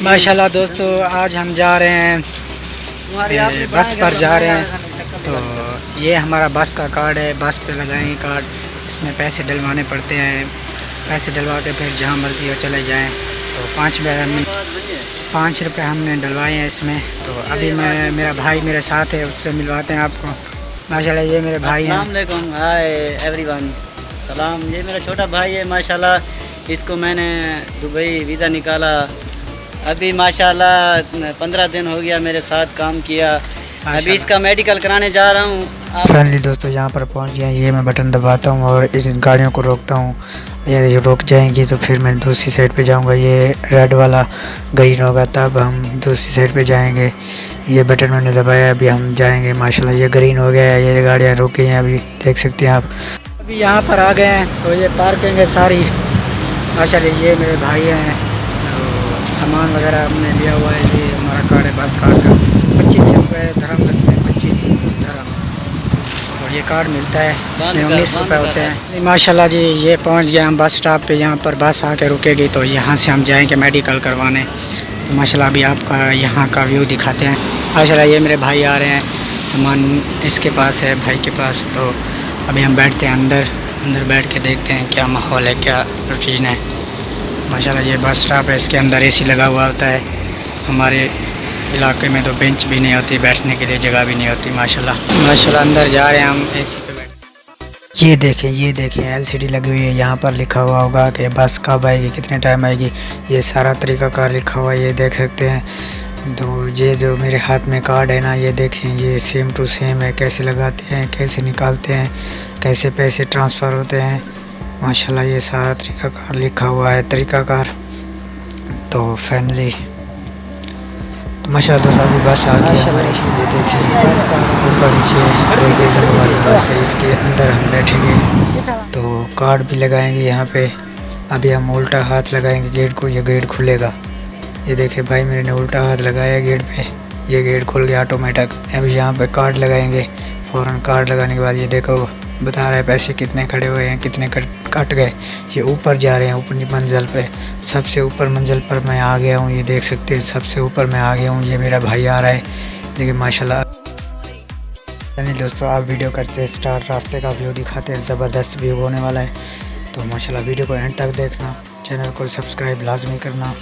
माशाल्लाह दोस्तों, आज हम जा रहे हैं बस पर जा रहे हैं। तो ये हमारा बस का कार्ड है, बस पे लगाएंगे कार्ड, इसमें पैसे डलवाने पड़ते हैं। पैसे डलवा के फिर जहाँ मर्ज़ी हो चले जाएं। तो 5 रुपये हमने डलवाए हैं इसमें। तो अभी मैं, मेरा भाई मेरे साथ है, उससे मिलवाते हैं आपको। माशाल्लाह ये मेरे भाई हैं। अस्सलाम वालेकुम, हाय एवरीवन, सलाम। ये मेरा छोटा भाई है माशाल्लाह, इसको मैंने दुबई वीज़ा निकाला। अभी माशाल्लाह 15 दिन हो गया मेरे साथ काम किया। अभी इसका मेडिकल कराने जा रहा हूँ। फाइनली दोस्तों यहाँ पर पहुँच गया। ये मैं बटन दबाता हूँ और इन गाड़ियों को रोकता हूँ। ये रुक जाएंगी तो फिर मैं दूसरी साइड पे जाऊँगा। ये रेड वाला ग्रीन होगा तब हम दूसरी साइड पे जाएंगे। ये बटन मैंने दबाया, अभी हम जाएंगे। माशाल्लाह ये ग्रीन हो गया है, ये गाड़ियाँ रुकी हैं, अभी देख सकते हैं आप। अभी यहाँ पर आ गए हैं तो ये पार्किंग है सारी। माशाल्लाह ये मेरे भाई हैं, तो सामान वगैरह हमने लिया हुआ है। ये हमारा कार्ड है, बस कार्ड का 25 रुपये धर्म लगते हैं, 25 धर्म। और ये कार्ड मिलता है, इसमें 19 रुपये होते हैं। माशाल्लाह जी ये पहुंच गए हम बस स्टॉप पे। यहाँ पर बस आके रुकेगी तो यहाँ से हम जाएंगे मेडिकल करवाने। तो माशाल्लाह अभी आपका यहाँ का व्यू दिखाते हैं। माशाल्लाह ये मेरे भाई आ रहे हैं, सामान इसके पास है, भाई के पास। तो अभी हम बैठते हैं अंदर बैठ के देखते हैं क्या माहौल है, क्या रूटीन है। माशाल्लाह ये बस स्टॉप है, इसके अंदर एसी लगा हुआ होता है। हमारे इलाके में तो बेंच भी नहीं होती, बैठने के लिए जगह भी नहीं होती। माशाल्लाह अंदर जा रहे हैं हम, एसी पे बैठ। ये देखें एलसीडी लगी हुई है। यहाँ पर लिखा हुआ होगा कि बस कब आएगी, कितने टाइम आएगी। ये सारा तरीक़ाकार लिखा हुआ है, ये देख सकते हैं। तो ये जो मेरे हाथ में कार्ड है ना, ये देखें, ये सेम टू सेम है। कैसे लगाते हैं, कैसे निकालते हैं, कैसे पैसे ट्रांसफ़र होते हैं। माशाल्लाह ये सारा तरीक़ाकार लिखा हुआ है, तरीक़ाकार। तो फाइनली माशाल्लाह दोस्तों अभी बस आ गई हमारी। ये देखिए ऊपर नीचे 2 बिल्डिंग वाली बस है, इसके अंदर हम बैठेंगे तो कार्ड भी लगाएंगे यहाँ पे। अभी हम उल्टा हाथ लगाएंगे गेट को, ये गेट खुलेगा। ये देखिए भाई मेरे ने उल्टा हाथ लगाया गेट पे, ये गेट खुल गया ऑटोमेटिक। अभी यहाँ पे कार्ड लगाएंगे। फ़ौरन कार्ड लगाने के बाद ये देखो बता रहा है पैसे कितने खड़े हुए हैं, कितने कट गए। ये ऊपर जा रहे हैं, ऊपरी मंजिल पे, सबसे ऊपर मंजिल पर मैं आ गया हूँ। ये देख सकते हैं सबसे ऊपर मैं आ गया हूँ। ये मेरा भाई आ रहा है, देखिए माशाल्लाह। चलिए दोस्तों आप वीडियो करते हैं स्टार्ट, रास्ते का व्यू दिखाते हैं। ज़बरदस्त व्यू होने वाला है। तो माशाल्लाह वीडियो को एंड तक देखना, चैनल को सब्सक्राइब लाजमी करना।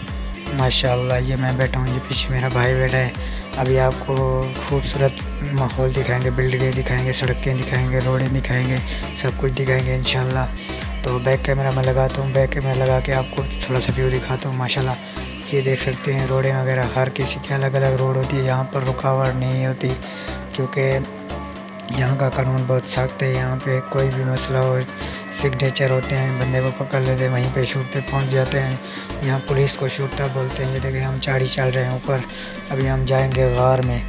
माशाल्लाह ये मैं बैठा हूँ, ये पीछे मेरा भाई बैठा है। अभी आपको खूबसूरत माहौल दिखाएंगे, बिल्डिंगें दिखाएंगे, सड़कें दिखाएंगे, रोडें दिखाएंगे, सब कुछ दिखाएंगे इंशाल्लाह। तो बैक कैमरा मैं लगाता हूँ, बैक कैमरा लगा के आपको थोड़ा सा व्यू दिखाता हूँ। माशाल्लाह ये देख सकते हैं रोडें वगैरह, हर किसी की अलग अलग रोड होती है। यहाँ पर रुकावट नहीं होती क्योंकि यहाँ का कानून बहुत सख्त है। यहाँ पे कोई भी मसला हो, सिग्नेचर होते हैं, बंदे को पकड़ लेते हैं, वहीं पे शूरते पहुँच जाते हैं। यहाँ पुलिस को शूरता बोलते हैं। ये देखें हम चाड़ी चढ़ रहे हैं ऊपर। अभी हम जाएंगे गार में।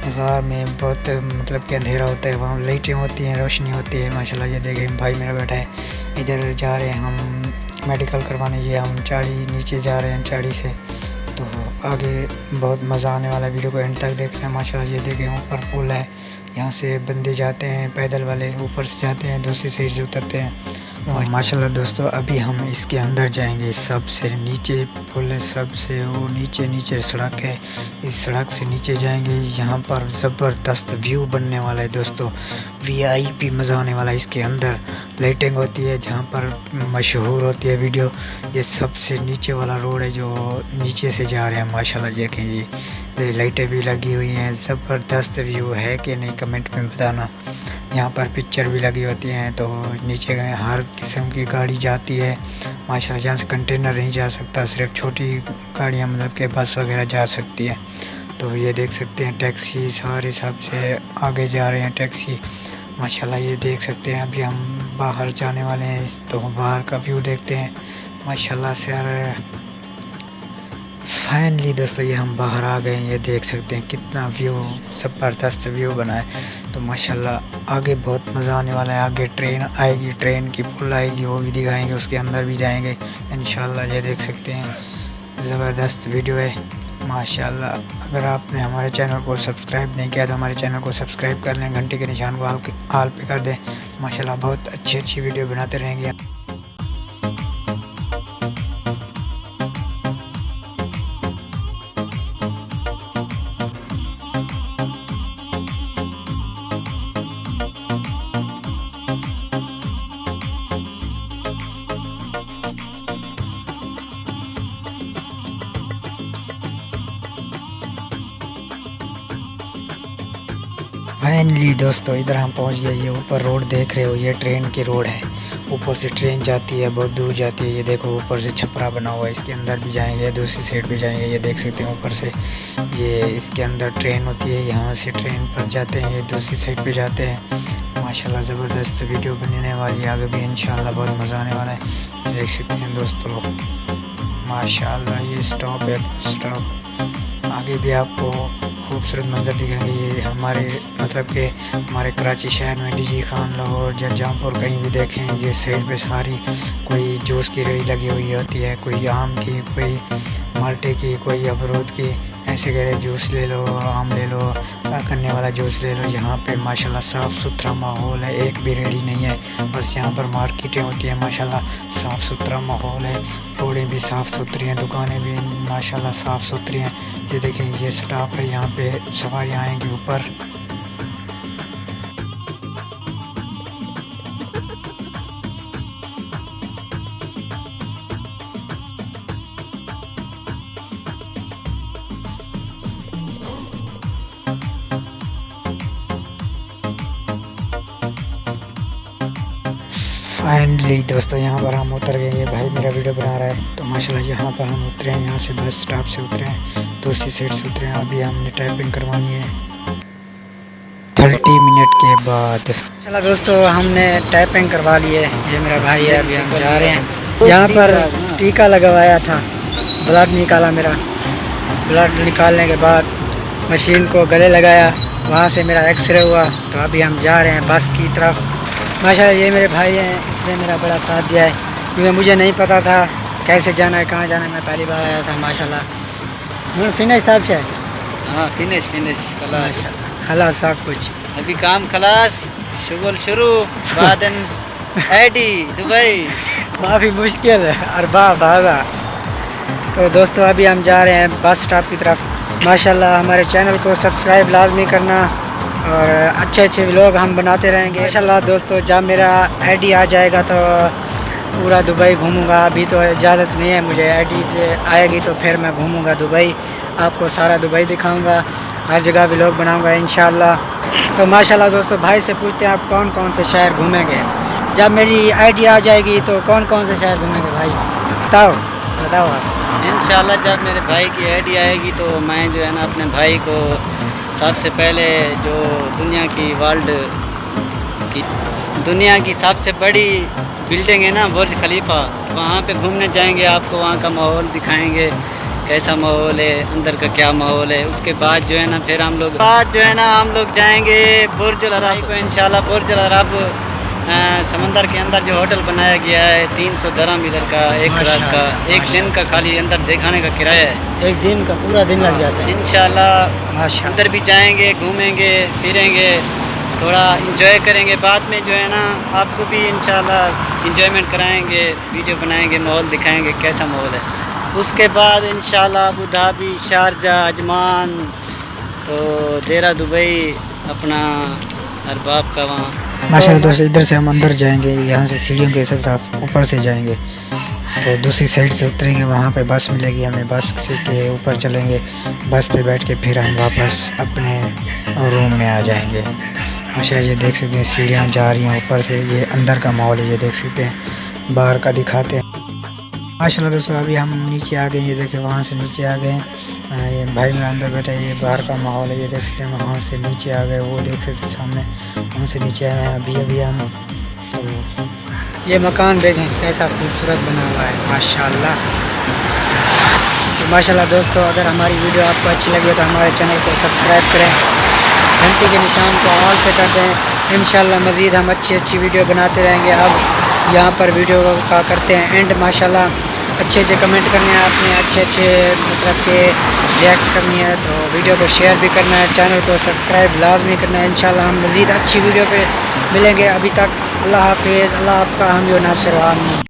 गार में बहुत मतलब कि अंधेरा होता है, वहाँ लाइटें होती हैं, रोशनी होती है। माशाल्लाह ये देखें भाई मेरा बैठा है। इधर जा रहे हैं हम मेडिकल करवाने। ये हम चाड़ी नीचे जा रहे हैं चाड़ी से। तो आगे बहुत मज़ा आने वाला है, वीडियो को एंड तक देखना। माशाल्लाह ये देखें ऊपर पुल है, यहाँ से बंदे जाते हैं, पैदल वाले ऊपर से जाते हैं, दूसरी साइड से उतरते हैं। माशाल्लाह दोस्तों अभी हम इसके अंदर जाएंगे। सबसे नीचे पुल है, सबसे वो नीचे सड़क है। इस सड़क से नीचे जाएंगे। यहाँ पर ज़बरदस्त व्यू बनने वाला है दोस्तों, VIP मज़ा आने वाला है। इसके अंदर लाइटिंग होती है, जहाँ पर मशहूर होती है वीडियो। ये सबसे नीचे वाला रोड है जो नीचे से जा रहे हैं। माशाल्लाह देखें जी, लाइटें भी लगी हुई हैं। ज़बरदस्त व्यू है कि नहीं कमेंट में बताना। यहाँ पर पिक्चर भी लगी होती हैं। तो नीचे गए हर किस्म की गाड़ी जाती है माशाल्लाह। जहाँ से कंटेनर नहीं जा सकता, सिर्फ छोटी गाड़ियाँ मतलब कि बस वगैरह जा सकती है। तो ये देख सकते हैं टैक्सी सारे सबसे आगे जा रहे हैं टैक्सी। माशाल्लाह ये देख सकते हैं। अभी हम बाहर जाने वाले हैं तो बाहर का व्यू देखते हैं। माशाल्लाह से फाइनली दोस्तों ये हम बाहर आ गए हैं। ये देख सकते हैं कितना व्यू, ज़बरदस्त व्यू बना है। तो माशाल्लाह आगे बहुत मज़ा आने वाला है। आगे ट्रेन आएगी, ट्रेन की पुल आएगी, वो भी दिखाएंगे, उसके अंदर भी जाएंगे इंशाल्लाह। ये देख सकते हैं ज़बरदस्त वीडियो है माशाल्लाह। अगर आपने हमारे चैनल को सब्सक्राइब नहीं किया तो हमारे चैनल को सब्सक्राइब कर लें, घंटे के निशान को आल पे कर दें। माशाल्लाह बहुत अच्छी वीडियो बनाते रहेंगे। फाइनली दोस्तों इधर हम पहुंच गए। ये ऊपर रोड देख रहे हो, ये ट्रेन की रोड है। ऊपर से ट्रेन जाती है, बहुत दूर जाती है। ये देखो ऊपर से छपरा बना हुआ है, इसके अंदर भी जाएंगे, दूसरी साइड भी जाएंगे। ये देख सकते हैं ऊपर से ये इसके अंदर ट्रेन होती है। यहाँ से ट्रेन पर जाते हैं, ये दूसरी साइड पे जाते हैं। माशाल्लाह ज़बरदस्त वीडियो बनने वाली है, आगे भी इंशाल्लाह बहुत मज़ा आने वाला है। देख सकते हैं दोस्तों माशाल्लाह ये स्टॉप है, बस स्टॉप। आगे भी आपको खूबसूरत मंजर दिखेंगे। ये हमारे मतलब कि हमारे कराची शहर में डीजी खान लाहौर जहाँपुर कहीं भी देखें, ये साइड पे सारी कोई जूस की रेडी लगी हुई होती है, कोई आम की, कोई माल्टे की, कोई अमरूद की। ऐसे कहते जूस ले लो, आम ले लो, करने वाला जूस ले लो। यहाँ पे माशाल्लाह साफ़ सुथरा माहौल है, एक भी रेडी नहीं है। बस यहाँ पर मार्केटें होती हैं, माशाल्लाह साफ़ सुथरा माहौल है। रोडें भी साफ़ सुथरी हैं, दुकानें भी माशाल्लाह साफ़ सुथरी हैं। ये देखें ये स्टॉप है, यहाँ पे सवारियाँ आएंगी ऊपर। फाइनली दोस्तों यहाँ पर हम उतर गए। ये भाई मेरा वीडियो बना रहा है, तो माशाल्लाह यहाँ पर हम उतरे हैं। यहाँ से बस स्टॉप से उतरे हैं, दूसरी साइड से उतरे हैं। अभी हमने टाइपिंग करवानी है 30 मिनट के बाद। चला दोस्तों हमने टाइपिंग करवा ली है, ये मेरा भाई है। अभी हम जा रहे हैं। यहाँ पर टीका लगवाया था, ब्लड निकाला मेरा। ब्लड निकालने के बाद मशीन को गले लगाया, वहाँ से मेरा एक्सरे हुआ। तो अभी हम जा रहे हैं बस की तरफ। माशाल्लाह ये मेरे भाई हैं, इसने मेरा बड़ा साथ दिया है, क्योंकि मुझे नहीं पता था कैसे जाना है, कहाँ जाना है। मैं पहली बार आया था माशाल्लाह। फिनिश साहब से हाँ फिनिश खलास खलास सब कुछ। अभी काम खलास, शुगल शुरू, बादन आईडी दुबई। काफ़ी मुश्किल है और बाधा। तो दोस्तों अभी हम जा रहे हैं बस स्टॉप की तरफ। माशाल्लाह हमारे चैनल को सब्सक्राइब लाजमी करना और अच्छे अच्छे व्लॉग हम बनाते रहेंगे माशाल्लाह। दोस्तों जब मेरा आईडी आ जाएगा तो पूरा दुबई घूमूंगा। अभी तो इजाज़त नहीं है मुझे, आईडी से आएगी तो फिर मैं घूमूंगा दुबई, आपको सारा दुबई दिखाऊंगा, हर जगह व्लॉग बनाऊंगा इंशाल्लाह। तो माशाल्लाह दोस्तों भाई से पूछते हैं आप कौन कौन से शहर घूमेंगे। जब मेरी आईडी आ जाएगी तो कौन कौन से शहर घूमेंगे भाई, बताओ आप। इंशाल्लाह जब मेरे भाई की आईडी आएगी तो मैं जो है ना अपने भाई को सबसे पहले जो दुनिया की सबसे बड़ी बिल्डिंग है ना बुर्ज खलीफा, वहाँ पे घूमने जाएंगे। आपको वहाँ का माहौल दिखाएंगे, कैसा माहौल है, अंदर का क्या माहौल है। उसके बाद जो है ना फिर हम लोग जाएंगे बुर्ज अल अरब को। इंशाल्लाह बुर्ज अल अरब समंदर के अंदर जो होटल बनाया गया है, 300 दरहम इधर का एक रात का, एक दिन का खाली अंदर दिखाने का किराया है। एक दिन का पूरा दिन लग जाता है। इंशाल्लाह अंदर भी जाएंगे, घूमेंगे फिरेंगे, थोड़ा इंजॉय करेंगे। बाद में जो है ना आपको भी इंशाल्लाह इंजॉयमेंट कराएंगे, वीडियो बनाएंगे, माहौल दिखाएंगे कैसा माहौल है। उसके बाद इंशाल्लाह अबू धाबी, शारजा, अजमान, तो देरा दुबई अपना अरबाब का वहाँ। माशाल्लाह दोस्तों इधर से हम अंदर जाएंगे, यहाँ से सीढ़ियों के तरफ ऊपर से जाएंगे तो दूसरी साइड से उतरेंगे, वहाँ पे बस मिलेगी हमें। बस से के ऊपर चलेंगे, बस पे बैठ के फिर हम वापस अपने रूम में आ जाएंगे। माशाल्लाह ये देख सकते हैं सीढ़ियाँ जा रही हैं ऊपर से, ये अंदर का माहौल है, ये देख सकते हैं। बाहर का दिखाते हैं। माशाल्लाह दोस्तों अभी हम नीचे आ गए, ये देखें वहाँ से नीचे आ गए। ये भाई मेरा अंदर बैठा है, ये बाहर का माहौल है, ये देख सकते हैं। वहाँ से नीचे आ गए, वो देख सकते हैं सामने, वहाँ से नीचे आए हैं अभी हम। तो ये मकान देखें कैसा खूबसूरत बना हुआ है माशाल्लाह। तो माशाल्लाह दोस्तों अगर हमारी वीडियो आपको अच्छी लगी तो हमारे चैनल को सब्सक्राइब करें, घंटी के निशान को ऑल पे कर दें। इंशाल्लाह मज़ीद हम अच्छी वीडियो बनाते रहेंगे। अब यहाँ पर वीडियो का करते हैं एंड। माशाल्लाह अच्छे कमेंट करने हैं आपने, अच्छे मतलब के रिएक्ट करनी है, तो वीडियो को शेयर भी करना है, चैनल को सब्सक्राइब लाजमी करना है। इंशाल्लाह हम मज़ीद अच्छी वीडियो पे मिलेंगे। अभी तक अल्लाह हाफिज़, अल्लाह आपका हम जो नासिर।